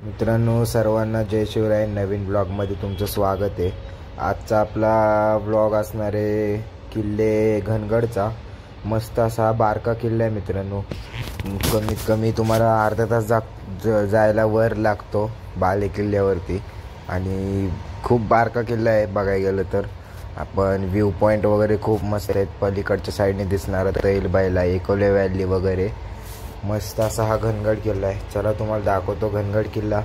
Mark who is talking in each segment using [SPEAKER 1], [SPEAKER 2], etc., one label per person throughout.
[SPEAKER 1] मित्रांनो, सर्वांना जय शिवराय. नवीन ब्लॉगमध्ये तुमचं स्वागत आहे. आजचा आपला ब्लॉग असणार आहे किल्ले घनगडचा. मस्त असा बारका किल्ला आहे मित्रांनो. कमीत कमी तुम्हाला अर्धा तास जायला वर लागतो बाले किल्ल्यावरती. आणि खूप बारका किल्ला आहे बघायला गेलं तर. आपण व्ह्यू पॉईंट वगैरे खूप मस्त आहेत. पलीकडच्या साईडने दिसणारा तैलबाईला, एकोले व्हॅली वगैरे मस्त असा हा घनगड किल्ला आहे. चला तुम्हाला दाखवतो घनगड किल्ला.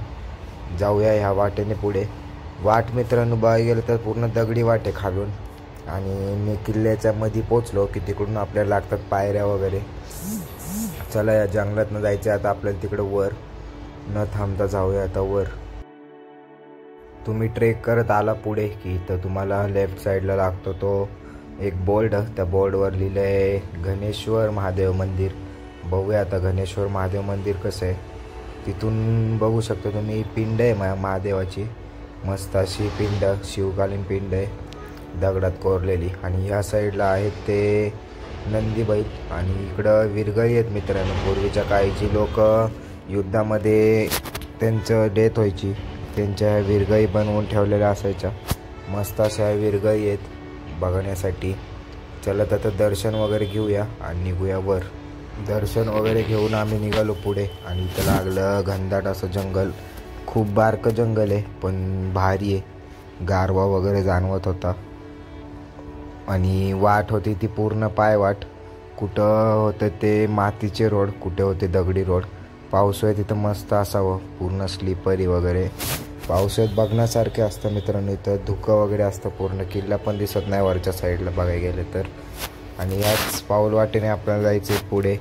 [SPEAKER 1] जाऊया ह्या वाटेने पुढे. वाट मित्रांनो बघायला गेलं तर पूर्ण दगडी वाट आहे खालून. आणि मी किल्ल्याच्या मध्ये पोचलो की तिकडून आपल्याला लागतात पायऱ्या वगैरे. चला या जंगलातनं जायचं आता आपल्याला तिकडं वर. न थांबता जाऊया आता वर. तुम्ही ट्रेक करत आला पुढे की तर तुम्हाला लेफ्ट साईडला लागतो तो एक बोर्ड. त्या बोर्डवर लिहिलं आहे घनेश्वर महादेव मंदिर. बघूया आता घनेश्वर महादेव मंदिर कसं आहे. तिथून बघू शकता तुम्ही पिंड आहे महादेवाची. मस्त अशी पिंड, शिवकालीन पिंड आहे दगडात कोरलेली. आणि ह्या साईडला आहेत ते नंदी बैल. आणि इकडं विरगळी आहेत मित्रांनो. पूर्वीच्या काळी जी लोक युद्धामध्ये त्यांचं डेथ व्हायची त्यांच्या विरगळी बनवून ठेवलेल्या असायच्या. मस्त अशा विरगळी आहेत बघण्यासाठी. चला आता दर्शन वगैरे घेऊया आणि निघूया वर. दर्शन वगैरे घेऊन आम्ही निघालो पुढे. आणि इथं लागलं घनदाट असं जंगल. खूप बारकं जंगल आहे पण भारी आहे. गारवा वगैरे जाणवत होता. आणि वाट होती ती पूर्ण पायवाट. कुठं होतं ते मातीचे रोड, कुठे होते दगडी रोड. पावसाळ्यात तिथं मस्त असावं, पूर्ण स्लिपरी वगैरे. पावसाळ्यात बघण्यासारखे असतं मित्रांनो. इथं धुकं वगैरे असतं पूर्ण. किल्ला पण दिसत नाही वरच्या साईडला बघायला गेलं तर. आणि याच पाऊल वाटेने आपल्याला जायचं पुढे.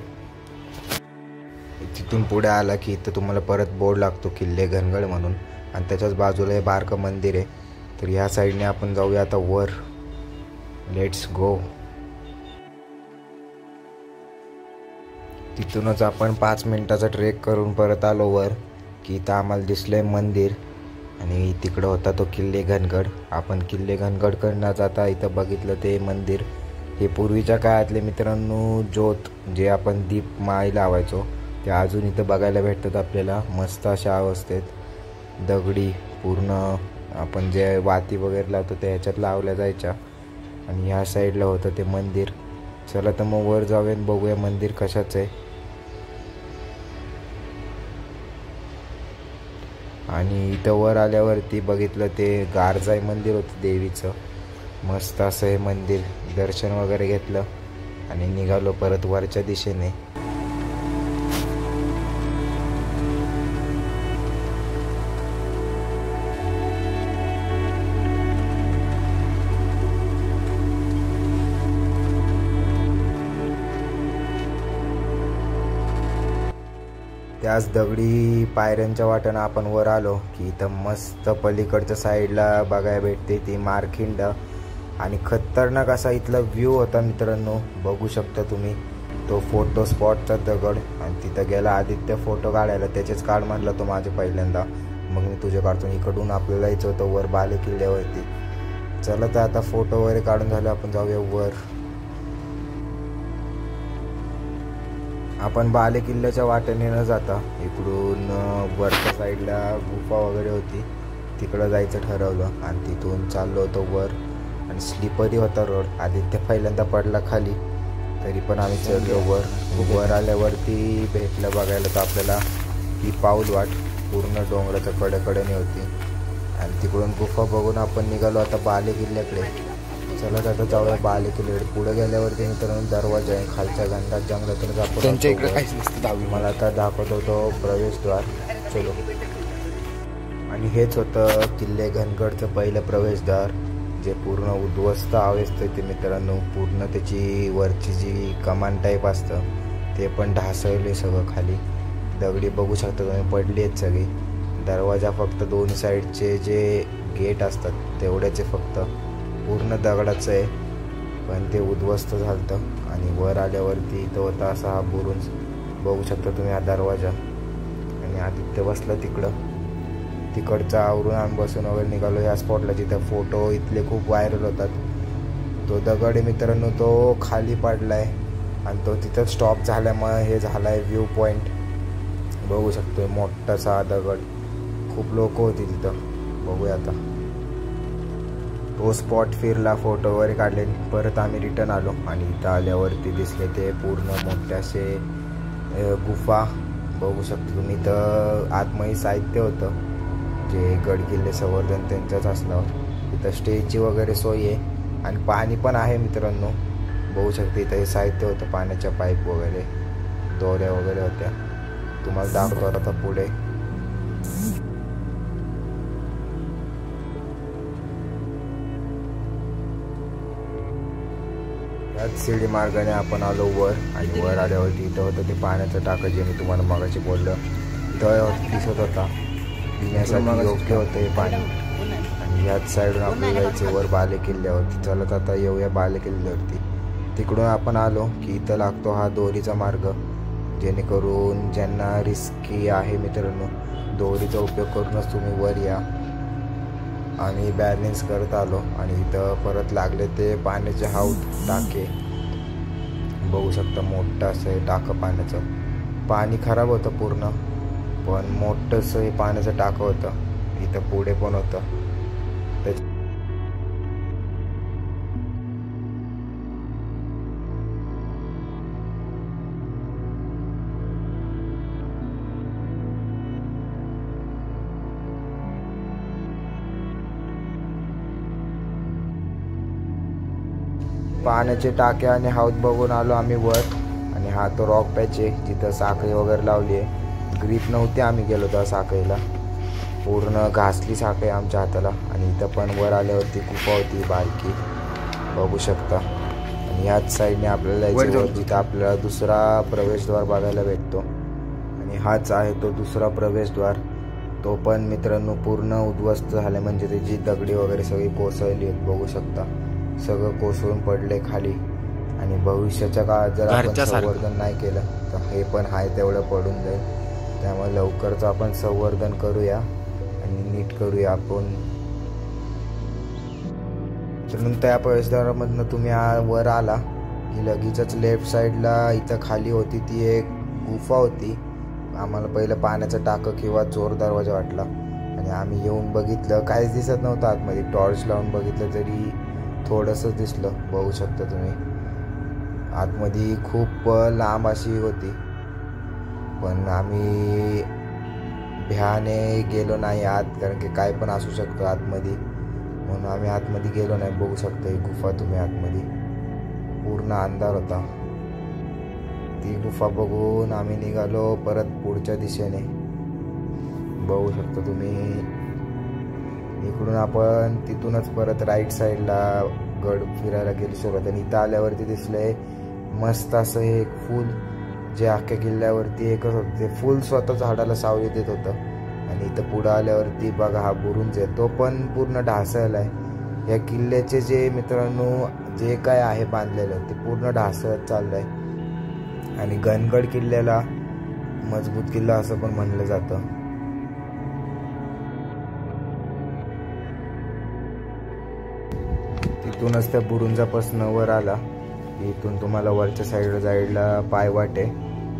[SPEAKER 1] तिथून पुढे आला की इथं तुम्हाला परत बोर्ड लागतो किल्ले घनगड म्हणून. आणि त्याच्याच बाजूला हे बारकं मंदिर आहे. तर ह्या साईडने आपण जाऊया आता वर. Let's go. तिथूनच आपण 5 मिनिटाचा ट्रेक करून परत आलो वर की इथं आम्हाला दिसलंय मंदिर. आणि तिकडं होता तो किल्ले घनगड. आपण किल्ले घनगडकडनं जाता इथं बघितलं ते मंदिर. हे पूर्वीच्या काळातले मित्रांनो ज्योत जे आपण दीप माळी लावायचो ते अजून इथं बघायला भेटतात आपल्याला. मस्त अशा अवस्थेत दगडी पूर्ण. आपण जे वाती वगैरे लावतो ते ह्याच्यात लावल्या जायच्या. आणि ह्या साईडला होतं ते मंदिर. चला तर मग वर जाऊया आणि बघूया मंदिर कशाचं आहे. आणि इथं वर आल्यावरती बघितलं ते गारजाई मंदिर होतं देवीचं. मस्त असं हे मंदिर. दर्शन वगैरे घेतलं आणि निघालो परत वरच्या दिशेने. त्याच दगडी पायऱ्यांच्या वाटेनं आपण वर आलो की इथं मस्त पलीकडच्या साईडला बघायला भेटते ती मारखिंड. आणि खतरनाक असा इथला व्ह्यू होता मित्रांनो. बघू शकता तुम्ही तो फोटो स्पॉटचा दगड. आणि तिथं गेला आदित्य फोटो काढायला. त्याचेच काढ म्हणला तो माझे पहिल्यांदा. मग मी तुझे काढतो. इकडून आपल्याला यायचं होतं वर बाले किल्ल्यावरती. चला तर आता फोटो वगैरे काढून झालं आपण जाऊया वर. आपण बाले किल्ल्याच्या वाटेने न जाता इकडून वरच्या साईडला गुफा वगैरे होती तिकडं जायचं ठरवलं. आणि तिथून चाललो होतो वर. आणि स्लिपरी होता रोड. आदित्य पहिल्यांदा पडला खाली तरी पण आम्ही चढलो वर. वर आल्यावरती भेटलं बघायला तर आपल्याला ही पाऊल वाट पूर्ण डोंगराच्या कडेकडेने होती. आणि तिकडून गुफा बघून आपण निघालो आता बाले किल्ल्याकडे. चला आता जाऊया बाले किल्ल्याकडे. पुढे गेल्यावरती मित्रांनो दरवाजा आहे खालच्या घनदाट जंगलातूनच आपण. मला आता दाखवतो तो प्रवेशद्वार. चलो. आणि हेच होतं किल्ले घनगडचं पहिलं प्रवेशद्वार जे पूर्ण उद्ध्वस्त अवस्थेत ते मित्रांनो. पूर्ण त्याची वरची जी कमान टाईप असतं ते पण ढासळले सगळं खाली. दगडी बघू शकता तुम्ही पडली आहेत सगळी. दरवाजा फक्त दोन्ही साईडचे जे गेट असतात तेवढ्याचे फक्त. पूर्ण दगडाचं आहे पण ते उद्ध्वस्त झालं. आणि वर आल्यावरती तो होता असा हा बुरुज. बघू शकता तुम्ही हा दरवाजा. आणि आदित्य बसला तिकडं. तिकडचं आवरून आम्ही बसून वगैरे निघालो ह्या स्पॉटला जिथं फोटो इथले खूप व्हायरल होतात. तो दगड आहे मित्रांनो तो खाली पडला आहे. आणि तो तिथं स्टॉप झाल्यामुळे हे झाला आहे व्ह्यू पॉईंट. बघू शकतो मोठासा दगड. खूप लोक होती तिथं. बघूया आता. तो स्पॉट फिरला, फोटो वगैरे काढले. परत आम्ही रिटर्न आलो आणि इथं आल्यावरती दिसले ते पूर्ण मोठे असे गुफा. बघू शकता तुम्ही. इथं आतमध्ये साहित्य होतं जे गड किल्ले संवर्धन त्यांच्याच असल्यावर. इथं स्टेजची वगैरे सोय आहे आणि पाणी पण आहे मित्रांनो. बघू शकता इथं हे साहित्य होतं, पाण्याच्या पाईप वगैरे, दोऱ्या वगैरे होत्या. तुम्हाला दाखवतो आता पुढे. याच शिडी मार्गाने आपण आलो वर आणि वर आल्यावरती इथं होतं ते पाण्याचं टाकं जे मी तुम्हाला मगाशी बोललं. इथं दिसत होता, पिण्यासाठी योग्य होतं हे पाणी. आणि याच साईडून आपल्याला जायचे वर बाले किल्ल्यावरती. चलत आता येऊया बाले किल्ल्यावरती. तिकडून आपण आलो की इथं लागतो हा दोरीचा मार्ग, जेणेकरून ज्यांना रिस्की आहे मित्रांनो, दोरीचा उपयोग करूनच तुम्ही वर या. आम्ही बॅलन्स करत आलो आणि इथं परत लागले ते पाण्याचे हौद टाके. बघू शकता मोठं असं हे टाकं पाण्याचं. पाणी खराब होतं पूर्ण, पण मोठं असं हे पाण्याचं टाकं होतं. इथं पुढे पण होतं. पाण्याचे टाके आणि हौद बघून आलो आम्ही वर. आणि हा तो रॉक पॅच आहे जिथं साखळी वगैरे लावली आहे. ग्रीप नव्हती, आम्ही गेलो त्या साखळीला, पूर्ण घासली साखळी आमच्या हाताला. आणि इथं पण वर आल्यावरती गुफा होती बारकी, बघू शकता. आणि ह्याच साईडने आपल्याला जायचं वर, जिथं आपल्याला दुसरा प्रवेशद्वार बघायला भेटतो. आणि हाच आहे तो दुसरा प्रवेशद्वार. तो पण मित्रांनो पूर्ण उद्ध्वस्त झाले, म्हणजे त्याची दगडी वगैरे सगळी कोसळली आहेत. बघू शकता सगळं कोसळून पडले खाली. आणि भविष्याच्या काळात जर आपण संवर्धन नाही केलं तर हे पण हाय तेवढं पडून जाईल. त्यामुळे लवकरच आपण संवर्धन करूया आणि नीट करूया आपण. तर त्या प्रवेशद्वारामधनं तुम्ही वर आला की लगेचच लेफ्ट साईडला इथं खाली होती ती एक गुफा होती. आम्हाला पहिलं पाण्याचं टाकं किंवा चोर दरवाजा वाटला आणि आम्ही येऊन बघितलं, काहीच दिसत नव्हतं आतमध्ये. टॉर्च लावून बघितलं तरी थोडंसं दिसलं. बघू शकता तुम्ही आतमध्ये खूप लांब अशी होती, पण आम्ही भ्याने गेलो नाही आत, कारण की काय पण असू शकतं आतमध्ये, म्हणून आम्ही आतमध्ये गेलो नाही. बघू शकता ही गुफा तुम्ही आतमध्ये, पूर्ण अंधार होता. ती गुफा बघून आम्ही निघालो परत पुढच्या दिशेने. बघू शकता तुम्ही इकडून आपण तिथूनच परत राईट साईडला गड फिरायला गेली सुरुवात. आणि इथं आल्यावरती दिसलंय मस्त असं हे एक फूल, जे अख्ख्या किल्ल्यावरती एकच होतं. ते फूल स्वतः झाडाला सावली देत होतं. आणि इथं पुढं आल्यावरती बघा हा बुरुंज आहे, तो पण पूर्ण ढासळला आहे. या किल्ल्याचे जे मित्रांनो जे काय आहे बांधलेलं ते पूर्ण ढासळत चाललं आहे. आणि घनगड किल्ल्याला मजबूत किल्ला असं पण म्हणलं जातं. तिथूनच त्या बुरुंजापासून वर आला, इथून तुम्हाला वरच्या साईडला पायवाट आहे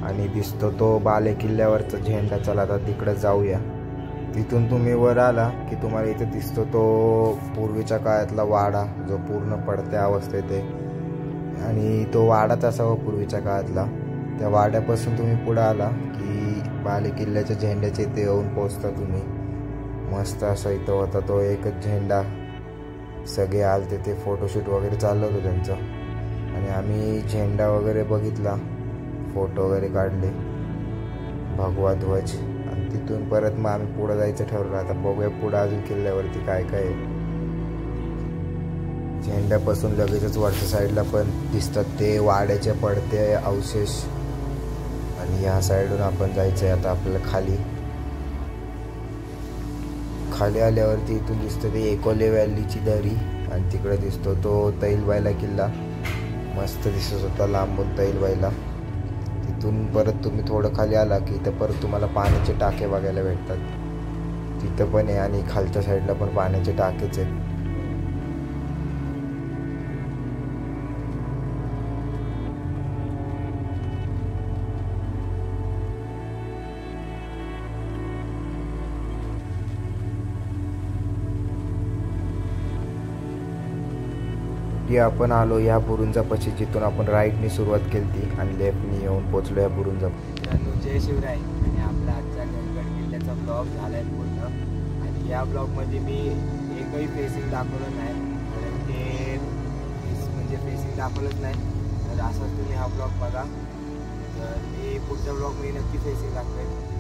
[SPEAKER 1] आणि दिसतो तो बाले किल्ल्यावरचा झेंडा. चला आता तिकडे जाऊया. तिथून तुम्ही वर आला की तुम्हाला इथे दिसतो तो पूर्वीच्या काळातला वाडा, जो पूर्ण पडत्या अवस्थेत आहे. आणि तो वाडाच असावा पूर्वीच्या काळातला. त्या वाड्यापासून तुम्ही पुढे आला की बाले किल्ल्याच्या झेंड्याच्या इथे येऊन पोचता तुम्ही. मस्त असा इथं होता तो एकच झेंडा. सगळे आलते, ते फोटोशूट वगैरे चाललं होतं त्यांचं. आणि आम्ही झेंडा वगैरे बघितला, फोटो वगैरे काढले, भगवा ध्वज. आणि तिथून परत मग आम्ही पुढं जायचं ठरवलं. आता बघूया पुढं अजून किल्ल्यावरती काय काय आहे. झेंड्यापासून लगेचच वरच्या साईडला पण दिसतात ते वाड्याचे पडते अवशेष. आणि ह्या साईडून आपण जायचं आहे आता आपल्याला खाली. खाली आल्यावरती इथून दिसतं ते एकोले व्हॅलीची दरी आणि तिकडे दिसतो तो तैलबाईला किल्ला. मस्त दिसत होता लांबून तैलबाईला. तिथून परत तुम्ही थोडं खाली आला की इथं परत तुम्हाला पाण्याचे टाके बघायला भेटतात. तिथं पण आहे आणि खालच्या साईडला पण पाण्याचे टाकेच आहेत. ही आपण आलो या बुरुंजापाशी, जिथून आपण राईटनी सुरुवात केली ती आणि लेफ्टनी येऊन पोचलो या बुरुंजा.
[SPEAKER 2] मित्रांनो, जय शिवराय. आणि आपला आजचा घनगड किल्ल्याचा ब्लॉग झाला आहे पूर्ण. आणि या ब्लॉगमध्ये मी एकही फेसिंग दाखवलं नाही, कारण ते म्हणजे फेसिंग दाखवलंच नाही. तर असंच तुम्ही हा ब्लॉग बघा. तर मी पुढच्या ब्लॉगमध्ये नक्की फेसिंग दाखवेन.